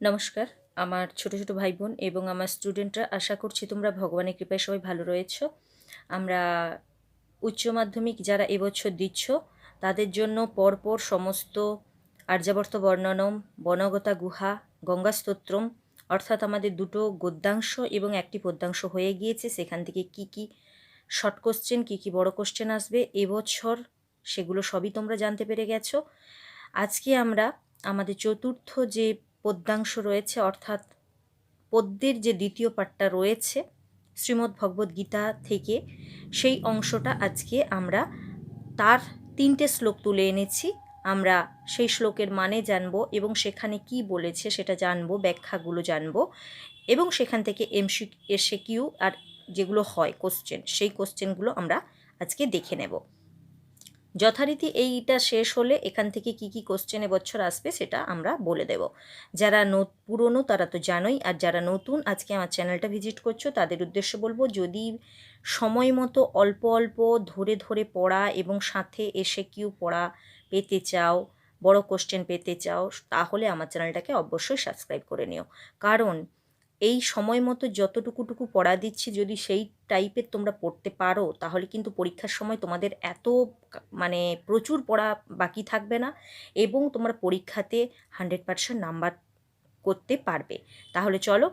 নমস্কার। আমার ছোট ছোট ভাই বোন এবং আমার স্টুডেন্টরা, আশা করছি তোমরা ভগবানের কৃপায় সবাই ভালো রয়েছো। আমরা উচ্চ মাধ্যমিক যারা এবছর দিচ্ছ তাদের জন্য পরপর সমস্ত আর্যাবর্ত বর্ণনম, বনগতা গুহা, গঙ্গা স্তোত্রম অর্থাৎ আমাদের দুটো গদ্যাংশ এবং একটি পদ্যাংশ হয়ে গিয়েছে। সেখান থেকে কি কি শর্ট কোশ্চেন, কি কি বড় কোশ্চেন আসবে এবছর সেগুলো সবই তোমরা জানতে পেরে গেছো। আজকে আমরা আমাদের চতুর্থ যে পদ্যাংশ রয়েছে অর্থাৎ পদ্যের যে দ্বিতীয় পাঠটা রয়েছে শ্রীমদ্ ভগবদ্ গীতা থেকে, সেই অংশটা আজকে আমরা তার 3টে শ্লোক তুলে এনেছি। আমরা সেই শ্লোকের মানে জানবো এবং সেখানে কি বলেছে সেটা জানবো, ব্যাখ্যাগুলো জানবো এবং সেখান থেকে এসিকিউ আর যেগুলো হয় কোশ্চেন, সেই কোশ্চেনগুলো আমরা আজকে দেখে নেব। যথারীতি এইটা শেষ হলে এখান থেকে কি কি কোশ্চেন এবছর আসবে সেটা আমরা বলে দেব। যারা পুরনো তারা তো জানোই, আর যারা নতুন আজকে আমার চ্যানেলটা ভিজিট করছো তাদের উদ্দেশ্য বলবো, যদি সময় মতো অল্প অল্প ধরে ধরে পড়া এবং সাথে এসে কিউ পড়া পেতে চাও, বড় কোশ্চেন পেতে চাও, তাহলে আমার চ্যানেলটাকে অবশ্যই সাবস্ক্রাইব করে নিও। কারণ এই সময় মতো যতটুকুটুকু পড়া দিচ্ছি যদি সেই টাইপের তোমরা পড়তে পারো তাহলে কিন্তু পরীক্ষার সময় তোমাদের এত মানে প্রচুর পড়া বাকি থাকবে না এবং তোমরা পরীক্ষাতে 100% নাম্বার করতে পারবে। তাহলে চলো,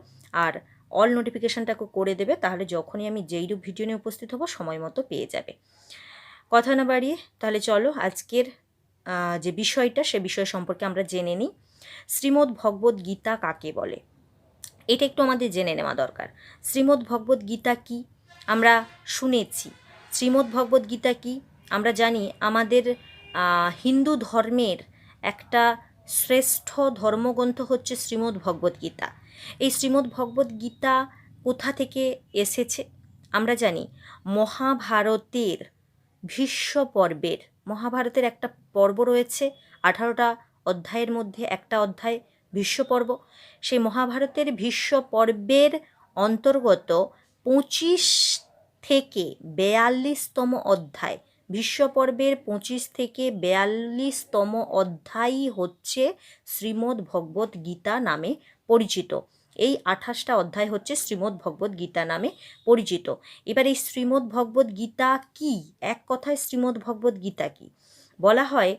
আর অল নোটিফিকেশানটাকে করে দেবে, তাহলে যখনই আমি যেইরূপ ভিডিও নিয়ে উপস্থিত হব সময় মতো পেয়ে যাবে। কথা না বাড়িয়ে তাহলে চলো আজকের যে বিষয়টা সে বিষয় সম্পর্কে আমরা জেনে নিই। শ্রীমদ্ ভগবদ্ গীতা কাকে বলে এটা একটু আমাদের জেনে নেওয়া দরকার। শ্রীমদ্ ভগবদ্ গীতা কী আমরা শুনেছি, শ্রীমদ্ ভগবদ্ গীতা কী আমরা জানি। আমাদের হিন্দু ধর্মের একটা শ্রেষ্ঠ ধর্মগ্রন্থ হচ্ছে শ্রীমদ্ ভগবদ্ গীতা। এই শ্রীমদ্ ভগবদ্ গীতা কোথা থেকে এসেছে আমরা জানি। মহাভারতের ভীষ্ম পর্বের, মহাভারতের একটা পর্ব রয়েছে 18টা অধ্যায়ের মধ্যে একটা অধ্যায় ভীষ্ম পর্ব। সেই মহাভারতের ভীষ্ম পর্বের অন্তর্গত 25 থেকে 42তম অধ্যায়, ভীষ্ম পর্বের 25 থেকে 42তম অধ্যায়ই হচ্ছে শ্রীমদ্ ভগবদ্ গীতা নামে পরিচিত। এই 28টা অধ্যায় হচ্ছে শ্রীমদ্ ভগবদ্ গীতা নামে পরিচিত। এবার এই শ্রীমদ্ ভগবদ্ গীতা কি, এক কথায় শ্রীমদ্ ভগবদ্ গীতা কি বলা হয়।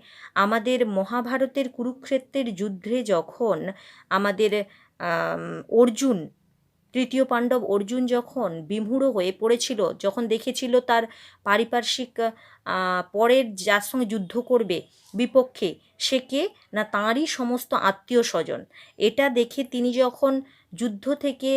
আমাদের মহাভারতের কুরুক্ষেত্রের যুদ্ধে যখন আমাদের অর্জুন, তৃতীয় পাণ্ডব অর্জুন যখন বিমূঢ় হয়ে পড়েছিল, যখন দেখেছিল তার পারিপার্শ্বিক পরের যার সঙ্গে যুদ্ধ করবে বিপক্ষে সে কে না তাঁরই সমস্ত আত্মীয় স্বজন, এটা দেখে তিনি যখন যুদ্ধ থেকে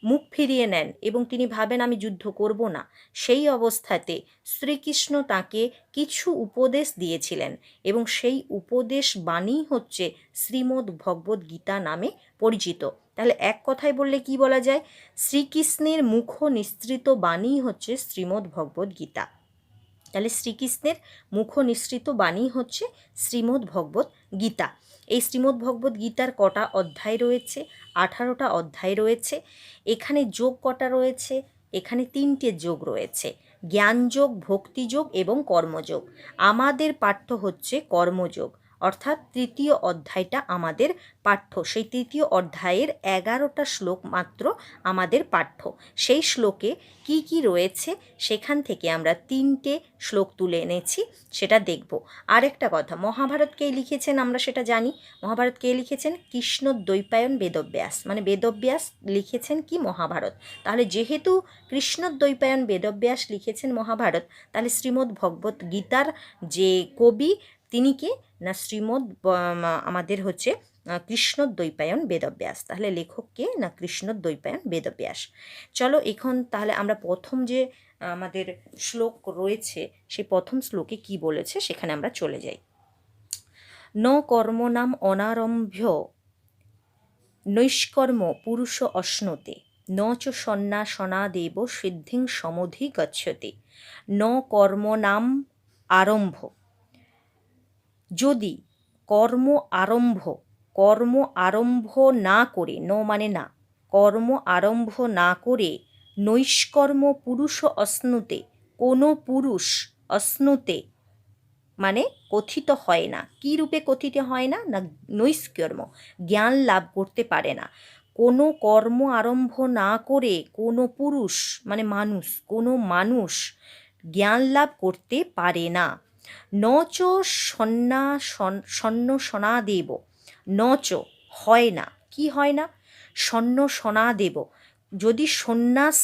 মুখ ফিরিয়ে নেন এবং তিনি ভাবেন আমি যুদ্ধ করব না, সেই অবস্থাতে শ্রীকৃষ্ণ তাকে কিছু উপদেশ দিয়েছিলেন এবং সেই উপদেশ বাণী হচ্ছে শ্রীমদ্ ভগবদ্ গীতা নামে পরিচিত। তাহলে এক কথায় বললে কি বলা যায়, শ্রীকৃষ্ণের মুখ নিঃসৃত বাণী হচ্ছে শ্রীমদ্ ভগবদ্ গীতা। তাহলে শ্রীকৃষ্ণের মুখ নিঃসৃত বাণী হচ্ছে শ্রীমদ্ ভগবদ্ গীতা। এই শ্রীমদ্ ভগবদ্ গীতার কটা অধ্যায় রয়েছে? 18টা অধ্যায় রয়েছে। এখানে যোগ কটা রয়েছে? এখানে 3টে যোগ রয়েছে, জ্ঞানযোগ, ভক্তিযোগ এবং কর্মযোগ। আমাদের পাঠ্য হচ্ছে কর্মযোগ, অর্থাৎ তৃতীয় অধ্যায়টা আমাদের পাঠ্য। সেই তৃতীয় অধ্যায়ের 11টা শ্লোক মাত্র আমাদের পাঠ্য। সেই শ্লোকে কি কি রয়েছে সেখান থেকে আমরা 3টে শ্লোক তুলে এনেছি, সেটা দেখব। আরেকটা কথা, মহাভারত কে লিখেছেন আমরা সেটা জানি। মহাভারত কে লিখেছেন? কৃষ্ণদ্বৈপায়ন বেদব্যাস, মানে বেদব্যাস লিখেছেন কি মহাভারত। তাহলে যেহেতু কৃষ্ণদ্বৈপায়ন বেদব্যাস লিখেছেন মহাভারত, তাহলে শ্রীমদ্ ভগবদ্ গীতার যে কবি তিনি কে না আমাদের হচ্ছে কৃষ্ণদ্বৈপায়ন বেদব্যাস। তাহলে লেখক কে না কৃষ্ণদ্বৈপায়ন বেদব্যাস। চলো এখন তাহলে আমরা প্রথম যে আমাদের শ্লোক রয়েছে সেই প্রথম শ্লোকে কি বলেছে সেখানে আমরা চলে যাই। ন কর্মনাম অনারম্ভ্য নৈষ্কর্ম পুরুষ অশ্নুতে ন চ সন্ন্যাসনাদেব সিদ্ধিং সমধি গচ্ছতে। ন কর্মনাম আরম্ভ, যদি কর্ম আরম্ভ না করে, ন মানে না, কর্ম আরম্ভ না করে নৈষ্কর্ম পুরুষ অশ্নুতে, কোনো পুরুষ, অশ্নুতে মানে কথিত হয় না। কী রূপে কথিত হয় না? না নৈষ্কর্ম, জ্ঞান লাভ করতে পারে না। কোনো কর্ম আরম্ভ না করে কোনো পুরুষ মানে মানুষ, কোনো মানুষ জ্ঞান লাভ করতে পারে না। নচ সন্ন্যাসনাদেব, নচ হয় না, কি হয় না? সন্ন্যাসনাদেব, যদি সন্ন্যাস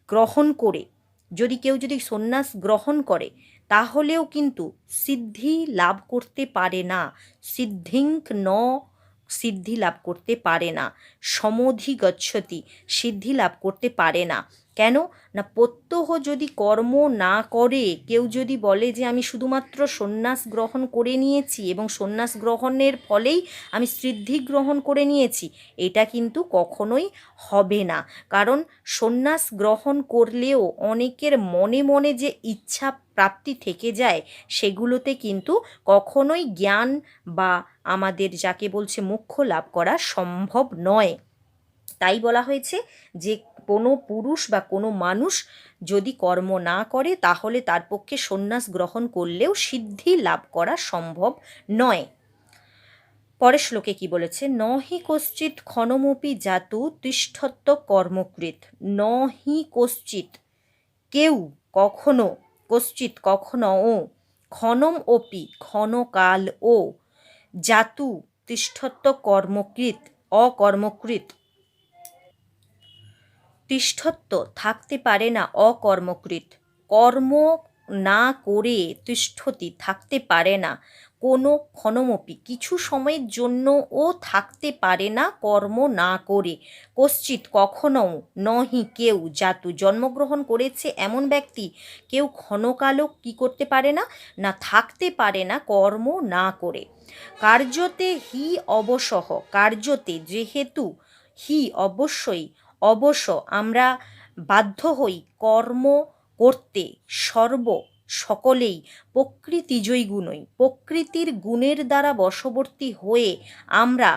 গ্রহণ করে, যদি কেউ যদি সন্ন্যাস গ্রহণ করে তাহলেও কিন্তু সিদ্ধি লাভ করতে পারে না। সিদ্ধিঙ্ক ন, সিদ্ধি লাভ করতে পারে না। সমধি গচ্ছতি, সিদ্ধি লাভ করতে পারে না। কেন না? প্রত্যহ যদি কর্ম না করে, কেউ যদি বলে যে আমি শুধুমাত্র সন্ন্যাস গ্রহণ করে নিয়েছি এবং সন্ন্যাস গ্রহণের ফলেই আমি সিদ্ধি গ্রহণ করে নিয়েছি, এটা কিন্তু কখনোই হবে না। কারণ সন্ন্যাস গ্রহণ করলেও অনেকের মনে মনে যে ইচ্ছা প্রাপ্তি থেকে যায়, সেগুলোতে কিন্তু কখনোই জ্ঞান বা আমাদের যাকে বলছে মোক্ষ লাভ করা সম্ভব নয়। তাই বলা হয়েছে যে কোনো পুরুষ বা কোনো মানুষ যদি কর্ম না করে তাহলে তার পক্ষে সন্ন্যাস গ্রহণ করলেও সিদ্ধি লাভ করা সম্ভব নয়। পরের শ্লোকে কি বলেছে? নহি কশ্চিৎ ক্ষণমপি জাতু তিষ্ঠত্ব কর্মকৃত। নহি কশ্চিৎ, কেউ কখনো, কশ্চিৎ কখনো, ক্ষণম অপি ক্ষণকাল ও, জাতু তিষ্ঠত্ব কর্মকৃত অকর্মকৃত, তিষ্ঠত্ব থাকতে পারে না অকর্মকৃত, কর্ম না করে তিষ্ঠতি থাকতে পারে না, কোনো ক্ষণমপি কিছু সময়ের জন্যও থাকতে পারে না কর্ম না করে। কশ্চিৎ কখনো, নহি কেউ, জাতু জন্মগ্রহণ করেছে এমন ব্যক্তি, কেউ ক্ষণকালও কি করতে পারে না? না থাকতে পারে না কর্ম না করে। কার্যতে হি অবসহ, কার্যতে যেহেতু, হি অবশ্যই, অবশ্য আমরা বাধ্য হই কর্ম করতে, সকলেই প্রকৃতিজয়ী গুণই, প্রকৃতির গুণের দ্বারা বশবর্তী হয়ে আমরা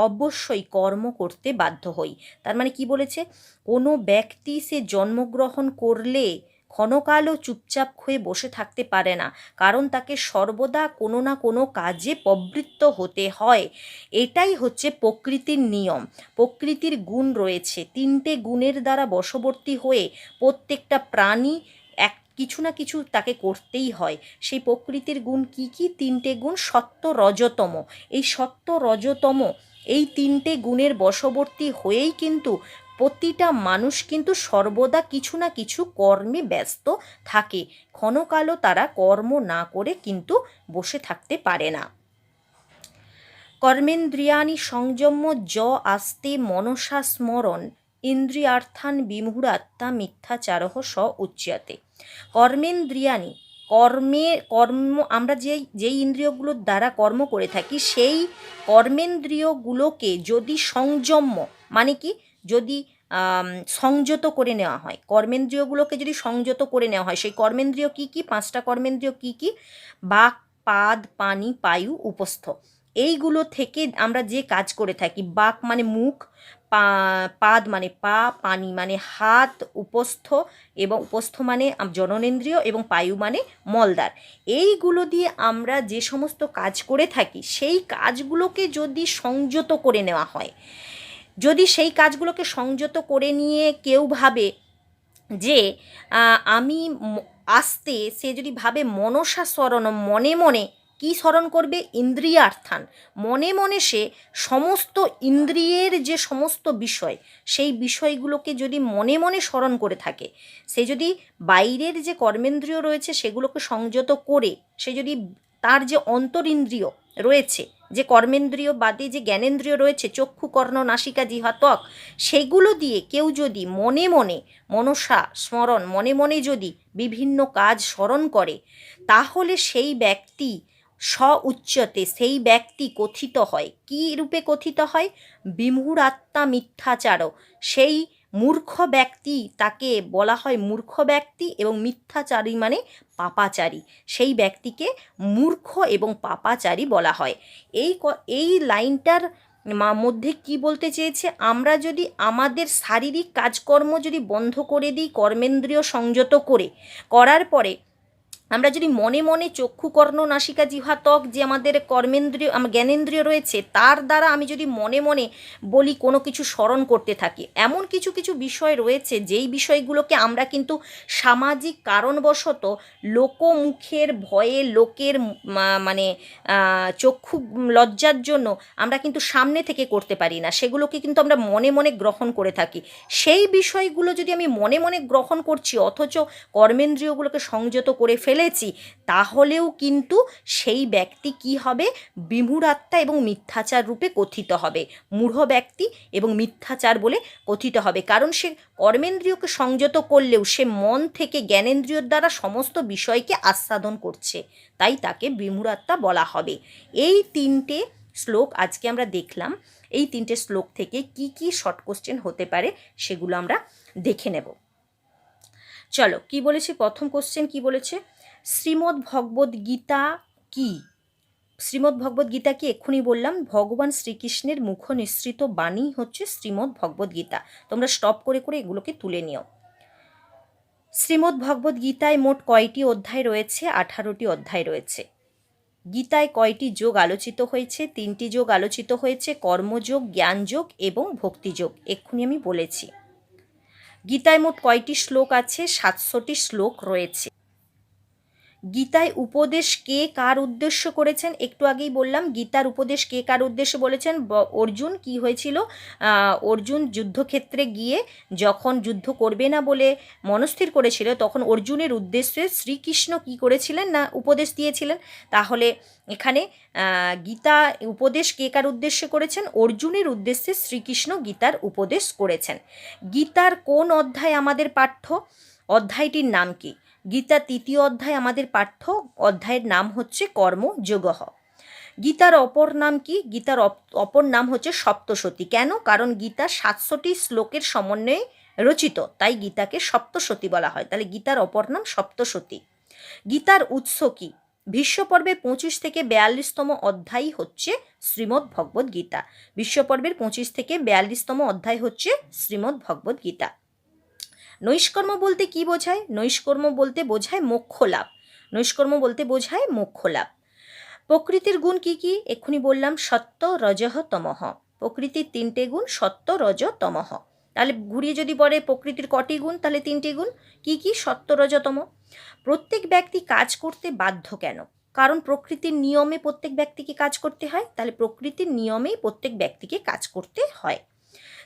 অবশ্যই কর্ম করতে বাধ্য হই। তার মানে কি বলেছে? কোনো ব্যক্তি সে জন্মগ্রহণ করলে ক্ষণকালও চুপচাপ হয়ে বসে থাকতে পারে না, কারণ তাকে সর্বদা কোনো না কোনো কাজে প্রবৃত্ত হতে হয়। এটাই হচ্ছে প্রকৃতির নিয়ম। প্রকৃতির গুণ রয়েছে, তিনটে গুণের দ্বারা বশবর্তী হয়ে প্রত্যেকটা প্রাণী কিছু না কিছু তাকে করতেই হয়। সেই প্রকৃতির গুণ কি কি? তিনটে গুণ, সত্ত্ব রজতম। এই সত্ত্ব রজতম এই তিনটে গুণের বশবর্তী হয়েই কিন্তু প্রতিটা মানুষ কিন্তু সর্বদা কিছু না কিছু কর্মে ব্যস্ত থাকে। ক্ষণকালও তারা কর্ম না করে কিন্তু বসে থাকতে পারে না। কর্মেন্দ্রিয়াণি সংযম্য য আস্তে মনসা স্মরণ ইন্দ্রিয়ার্থান বিমূঢ়াত্মা মিথ্যাচারহ স উচ্যতে। কর্মেন্দ্রিয়াণি, কর্ম আমরা যেই ইন্দ্রিয়গুলোর দ্বারা কর্ম করে থাকি, সেই কর্মেন্দ্রিয়গুলোকে যদি সংযম্য মানে কি, যদি সংযত করে নেওয়া হয়, কর্মেন্দ্রিয়গুলোকে যদি সংযত করে নেওয়া হয়, সেই কর্মেন্দ্রিয় কি কি? পাঁচটা কর্মেন্দ্রিয় কি কি? বাক, পাদ, পানি, পায়ু, উপস্থ। এইগুলো থেকে আমরা যে কাজ করে থাকি, বাক মানে মুখ, পাদ মানে পা, পানি মানে হাত, উপস্থ এবং উপস্থ মানে জননেন্দ্রিয়, এবং পায়ু মানে মলদ্বার। এইগুলো দিয়ে আমরা যে সমস্ত কাজ করে থাকি, সেই কাজগুলোকে যদি সংযত করে নেওয়া হয়, যদি সেই কাজগুলোকে সংযত করে নিয়ে কেউ ভাবে যে আমি আস্তে, সে যদি ভাবে মনসা স্মরণ, মনে মনে কি স্মরণ করবে? ইন্দ্রিয়ার্থান, মনে মনে সে সমস্ত ইন্দ্রিয়ের যে সমস্ত বিষয়, সেই বিষয়গুলোকে যদি মনে মনে স্মরণ করে থাকে, সে যদি বাইরের যে কর্মেন্দ্রিয় রয়েছে সেগুলোকে সংযত করে, সে যদি তার যে অন্তরিন্দ্রিয় রয়েছে, যে কর্মেন্দ্রিয় বাদে যে জ্ঞানেন্দ্রিয় রয়েছে, চক্ষু, কর্ণ, নাসিকা, জিহ্বা, ত্বক, সেগুলো দিয়ে কেউ যদি মনে মনে মনসা স্মরণ, মনে মনে যদি বিভিন্ন কাজ স্মরণ করে, তাহলে সেই ব্যক্তি উচ্চতে, সেই ব্যক্তি কথিত হয়। কি রূপে কথিত হয়? বিমূঢ়াত্মা মিথ্যাচার, সেই মূর্খ ব্যক্তি, তাকে বলা হয় মূর্খ ব্যক্তি, এবং মিথ্যাচারী মানে পাপাচারী, সেই ব্যক্তিকে মূর্খ এবং পাপাচারী বলা হয়। এই লাইনটার মধ্যে কি বলতে চেয়েছে? আমরা যদি আমাদের শারীরিক কাজকর্ম যদি বন্ধ করে দিই, কর্মেন্দ্রিয় সংযত করার পরে আমরা যদি মনে মনে চক্ষু কর্ণ নাসিকা জিহ্বা ত্বক যে আমাদের কর্মেন্দ্রিয় জ্ঞানেন্দ্রিয় রয়েছে তার দ্বারা আমি যদি মনে মনে বলি কোনো কিছু স্মরণ করতে থাকি, এমন কিছু কিছু বিষয় রয়েছে যেই বিষয়গুলোকে আমরা কিন্তু সামাজিক কারণবশত লোকমুখের ভয়ে লোকের মানে চক্ষু লজ্জার জন্য আমরা কিন্তু সামনে থেকে করতে পারি না, সেগুলোকে কিন্তু আমরা মনে মনে গ্রহণ করে থাকি। সেই বিষয়গুলো যদি আমি মনে মনে গ্রহণ করছি অথচ কর্মেন্দ্রিয়গুলোকে সংযত করে ফেলেছি, তাহলেও কিন্তু সেই ব্যক্তি কি হবে, বিমূঢ়াত্মা এবং মিথ্যাচার রূপে কথিত হবে, মূঢ় ব্যক্তি এবং মিথ্যাচার বলে কথিত হবে। কারণ সে কর্মেন্দ্রিয়কে সংযত করলেও সে মন থেকে জ্ঞানেন্দ্রিয়র দ্বারা সমস্ত বিষয়কে আস্বাদন করছে, তাই তাকে বিমূঢ়াত্মা বলা হবে। এই তিনটে শ্লোক আজকে আমরা দেখলাম। এই তিনটে শ্লোক থেকে কি কি শর্ট কোশ্চেন হতে পারে সেগুলো আমরা দেখে নেব। চলো, কি বলেছে প্রথম কোশ্চেন, কি বলেছে, শ্রীমদ্ ভগবদ্ গীতা কি? শ্রীমদ্ ভগবদ্ গীতা কি এক্ষুনি বললাম, ভগবান শ্রীকৃষ্ণের মুখ নিঃসৃত বাণী হচ্ছে শ্রীমদ্ ভগবদ্ গীতা। তোমরা স্টপ করে করে এগুলোকে তুলে নিও। শ্রীমদ্ ভগবদ্ গীতায় মোট কয়টি অধ্যায় রয়েছে? 18টি অধ্যায় রয়েছে। গীতায় কয়টি যোগ আলোচিত হয়েছে? 3টি যোগ আলোচিত হয়েছে, কর্মযোগ, জ্ঞানযোগ এবং ভক্তিযোগ, এক্ষুনি আমি বলেছি। গীতায় মোট কয়টি শ্লোক আছে? 700টি শ্লোক রয়েছে। গীতায় উপদেশ কে কার উদ্দেশ্য করেছেন? একটু আগেই বললাম, গীতার উপদেশ কে কার উদ্দেশ্যে বলেছেন? অর্জুন। কি হয়েছিল? অর্জুন যুদ্ধক্ষেত্রে গিয়ে যখন যুদ্ধ করবে না বলে মনস্থির করেছিল, তখন অর্জুনের উদ্দেশ্যে শ্রীকৃষ্ণ কি করেছিলেন না উপদেশ দিয়েছিলেন। তাহলে এখানে গীতা উপদেশ কে কার উদ্দেশ্যে করেছেন? অর্জুনের উদ্দেশ্যে শ্রীকৃষ্ণ গীতার উপদেশ করেছেন। গীতার কোন অধ্যায় আমাদের পাঠ্য? অধ্যায়টির নাম কি? গীতা 3য় অধ্যায় আমাদের পাঠ্য, অধ্যায়ের নাম হচ্ছে কর্মযোগঃ। গীতার অপর নাম কি? গীতার অপর নাম হচ্ছে সপ্তশতী। কেন? কারণ গীতা 700টি শ্লোকের সমন্বয়ে রচিত, তাই গীতাকে সপ্তশতী বলা হয়। তাহলে গীতার অপর নাম সপ্তশতী। গীতার উৎস কি? বিশ্বপর্বের 25 থেকে 42তম অধ্যায় হচ্ছে শ্রীমদ্ ভগবদ্ গীতা। বিশ্বপর্বের 25 থেকে 42তম অধ্যায় হচ্ছে শ্রীমদ্ ভগবদ্ গীতা। নৈষ্কর্ম বলতে কি বোঝায়? নৈষ্কর্ম বলতে বোঝায় মোক্ষ লাভ। নৈষ্কর্ম বলতে বোঝায় মোক্ষ লাভ। প্রকৃতির গুণ কি কি? এক্ষুনি বললাম, সত্য, রজঃ, তমঃ। প্রকৃতির 3টে গুণ, সত্য, রজ, তমঃ। তাহলে ঘুরিয়ে যদি বলে প্রকৃতির কটি গুণ, তাহলে 3টি গুণ। কি কি? সত্য, রজ, তম। প্রত্যেক ব্যক্তি কাজ করতে বাধ্য কেন? কারণ প্রকৃতির নিয়মে প্রত্যেক ব্যক্তিকে কাজ করতে হয়, তাহলে প্রকৃতির নিয়মেই প্রত্যেক ব্যক্তিকে কাজ করতে হয়।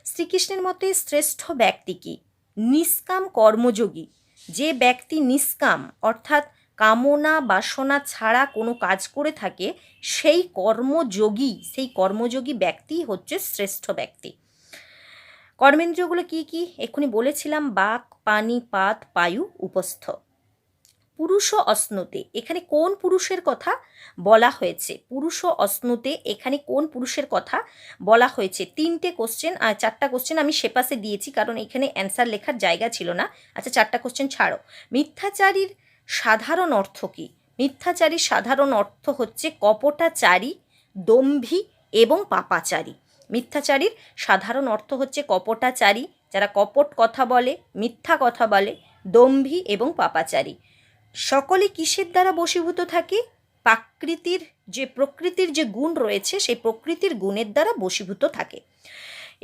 শ্রীকৃষ্ণের মতে শ্রেষ্ঠ ব্যক্তি কি? নিষ্কাম কর্মযোগী। যে ব্যক্তি নিষ্কাম অর্থাৎ কামনা বাসনা ছাড়া কোনো কাজ করে থাকে, সেই কর্মযোগী ব্যক্তি হচ্ছে শ্রেষ্ঠ ব্যক্তি। কর্মেন্দ্রিয়গুলো কি কি? এক্ষুনি বলেছিলাম, বাক, পানি, পাত, পায়ু, উপস্থ। পুরুষ অশ্নুতে, এখানে কোন পুরুষের কথা বলা হয়েছে? পুরুষ অশ্নুতে এখানে কোন পুরুষের কথা বলা হয়েছে? 3টে কোশ্চেন, 4টা কোশ্চেন আমি সে পাশে দিয়েছি কারণ এখানে অ্যান্সার লেখার জায়গা ছিল না। আচ্ছা, 4টা কোশ্চেন ছাড়ো। মিথ্যাচারীর সাধারণ অর্থ কি? মিথ্যাচারীর সাধারণ অর্থ হচ্ছে কপটাচারী, দম্ভী এবং পাপাচারী। মিথ্যাচারীর সাধারণ অর্থ হচ্ছে কপটাচারী, যারা কপট কথা বলে, মিথ্যা কথা বলে, দম্ভী এবং পাপাচারী। সকলে কিসের দ্বারা বশীভূত থাকে? প্রকৃতির যে গুণ রয়েছে সেই প্রকৃতির গুণের দ্বারা বশীভূত থাকে।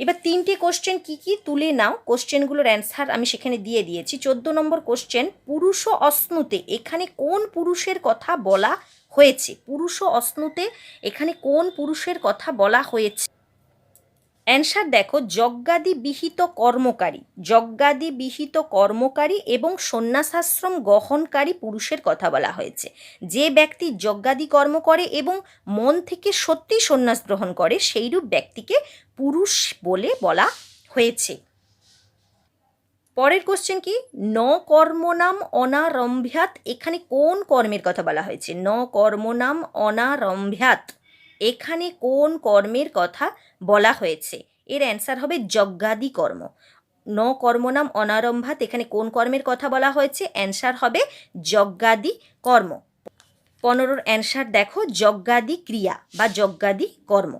এবার 3টে কোশ্চেন কি কি তুলে নাও। কোশ্চেনগুলোর অ্যান্সার আমি সেখানে দিয়ে দিয়েছি। 14 নম্বর কোশ্চেন, পুরুষ অশ্নুতে এখানে কোন পুরুষের কথা বলা হয়েছে? পুরুষ অশ্নুতে এখানে কোন পুরুষের কথা বলা হয়েছে? অ্যান্সার দেখো, যজ্ঞাদি বিহিত কর্মকারী, যজ্ঞাদি বিহিত কর্মকারী এবং সন্ন্যাসাশ্রম গ্রহণকারী পুরুষের কথা বলা হয়েছে। যে ব্যক্তি যজ্ঞাদি কর্ম করে এবং মন থেকে সত্যি সন্ন্যাস গ্রহণ করে, সেইরূপ ব্যক্তিকে পুরুষ বলে বলা হয়েছে। পরের কোশ্চেন কি? ন কর্মনাম অনারম্ভ্যাৎ, এখানে কোন কর্মের কথা বলা হয়েছে? ন কর্মনাম অনারম্ভ্যাৎ, এখানে কোন কর্মের কথা বলা হয়েছে? এর অ্যান্সার হবে যজ্ঞাদি কর্ম। ন কর্মনাম অনারম্ভাত, এখানে কোন কর্মের কথা বলা হয়েছে? অ্যান্সার হবে যজ্ঞাদি কর্ম। 15 অ্যান্সার দেখো, যজ্ঞাদি ক্রিয়া বা যজ্ঞাদি কর্ম।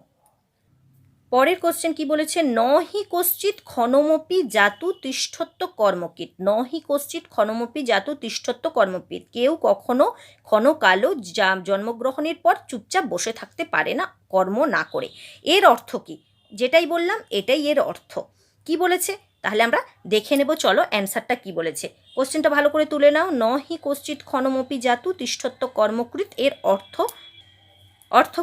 পরের কোশ্চেন কি বলেছে, ন হি কশ্চিৎ ক্ষণমপি জাতু তিষ্ঠত্ব কর্মকিত। ন হি কশ্চিৎ ক্ষণমপি জাতু তিষ্ঠত্ব কর্মকিত। কেউ কখনো ক্ষণকালও জন্মগ্রহণের পর চুপচাপ বসে থাকতে পারে না কর্ম না করে। এর অর্থ কি? যেটাই বললাম এটাই এর অর্থ। কি বলেছে তাহলে আমরা দেখে নেব, চলো অ্যান্সারটা কি বলেছে। কোশ্চেনটা ভালো করে তুলে নাও। ন হি কশ্চিৎ ক্ষণমপি জাতু তিষ্ঠত্ব কর্মকৃত এর অর্থ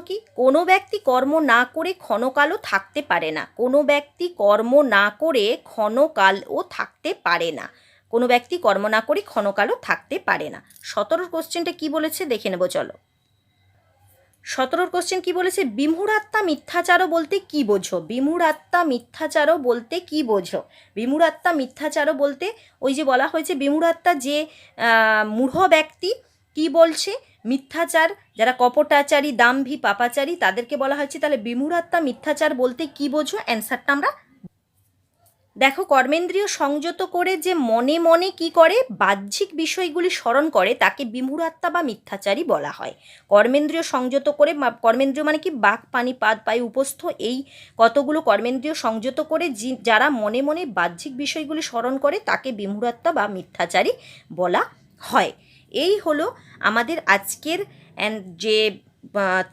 কি? কোনো ব্যক্তি কর্ম না করে ক্ষণকালও থাকতে পারে না। কোনো ব্যক্তি কর্ম না করে ক্ষণকালও থাকতে পারে না। কোনো ব্যক্তি কর্ম না করে ক্ষণকালও থাকতে পারে না। 17 কোশ্চেনটা কি বলেছে দেখে নেব চলো। 17 কোশ্চেন কি বলেছে, বিমূঢ়াত্মা মিথ্যাচারও বলতে কি বোঝো? বিমূঢ়াত্মা মিথ্যাচারও বলতে কি বোঝো? বিমূঢ়াত্মা মিথ্যাচারও বলতে ওই যে বলা হয়েছে বিমূঢ়াত্মা যে মূঢ় ব্যক্তি, কি বলছে? মিথ্যাচার, যারা কপটাচারী, দাম্ভী, পাপাচারী তাদেরকে বলা হয়েছে। তাহলে বিমূঢ়াত্মা মিথ্যাচার বলতে কি বোঝো? অ্যান্সারটা আমরা দেখো। কর্মেন্দ্রিয় সংযত করে যে মনে মনে কি করে বাহ্যিক বিষয়গুলি স্মরণ করে তাকে বিমূঢ়াত্মা বা মিথ্যাচারী বলা হয়। কর্মেন্দ্রিয় সংযত করে, কর্মেন্দ্রিয় মানে কি বাক, পানি, পাদ, পায়ে, উপস্থ, এই কতগুলো কর্মেন্দ্রিয় সংযত করে যারা মনে মনে বাহ্যিক বিষয়গুলি স্মরণ করে তাকে বিমূঢ়াত্মা বা মিথ্যাচারী বলা হয়। এই হলো আমাদের আজকের যে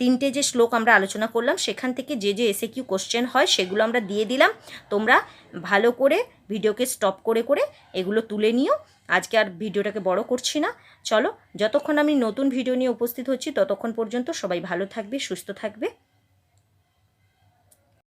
3টে যে শ্লোক আমরা আলোচনা করলাম সেখান থেকে যে যে এসএকিউ কোশ্চেন হয় সেগুলো আমরা দিয়ে দিলাম। তোমরা ভালো করে ভিডিওকে স্টপ করে করে এগুলো তুলে নিও। আজকে আর ভিডিওটাকে বড় করছি না। চলো, যতক্ষণ আমি নতুন ভিডিও নিয়ে উপস্থিত হচ্ছি ততক্ষণ পর্যন্ত সবাই ভালো থাকবে, সুস্থ থাকবে।